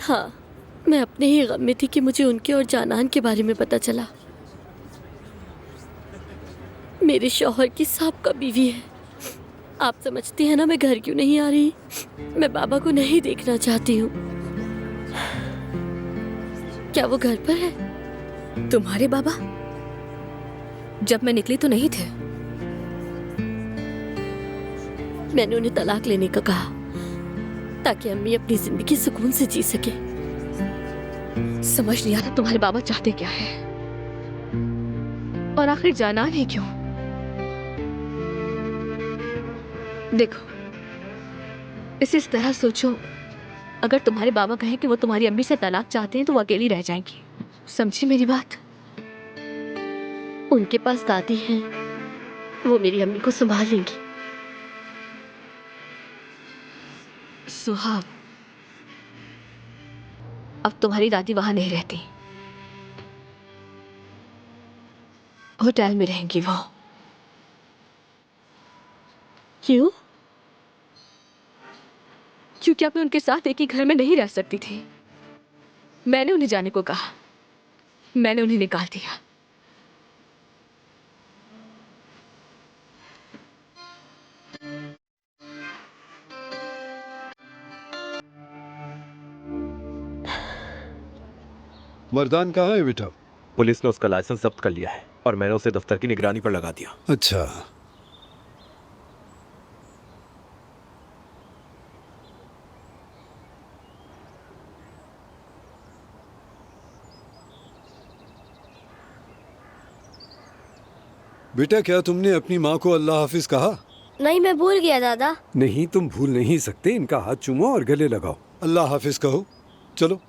हाँ, मैं अपने ही गम में थी कि मुझे उनके और जानान के बारे में पता चला। मेरे शौहर की साबका बीवी है। आप समझती हैं ना मैं घर क्यों नहीं आ रही? मैं बाबा को नहीं देखना चाहती हूँ। क्या वो घर पर है? तुम्हारे बाबा? जब मैं निकली तो नहीं थे। मैंने उन्हें तलाक लेने का कहा ताकि अम्मी अपनी जिंदगी सुकून से जी सके। समझ नहीं आता तुम्हारे बाबा चाहते क्या है, और आखिर जानान है क्यों? देखो, इस तरह सोचो, अगर तुम्हारे बाबा कहें कि वो तुम्हारी अम्मी से तलाक चाहते हैं तो वो अकेली रह जाएंगी। समझी मेरी बात? उनके पास दादी हैं, वो मेरी अम्मी को संभाल लेंगी। सुहाग, अब तुम्हारी दादी वहां नहीं रहती, होटल में रहेंगी वो। क्यों? क्योंकि अब मैं उनके साथ एक ही घर में नहीं रह सकती थी। मैंने उन्हें जाने को कहा, मैंने उन्हें निकाल दिया। मर्दान कहाँ है बेटा? पुलिस ने उसका लाइसेंस जब्त कर लिया है और मैंने उसे दफ्तर की निगरानी पर लगा दिया। अच्छा, बेटा क्या तुमने अपनी माँ को अल्लाह हाफिज कहा? नहीं, मैं भूल गया दादा। नहीं, तुम भूल नहीं सकते। इनका हाथ चूमो और गले लगाओ। अल्लाह हाफिज कहो। चलो।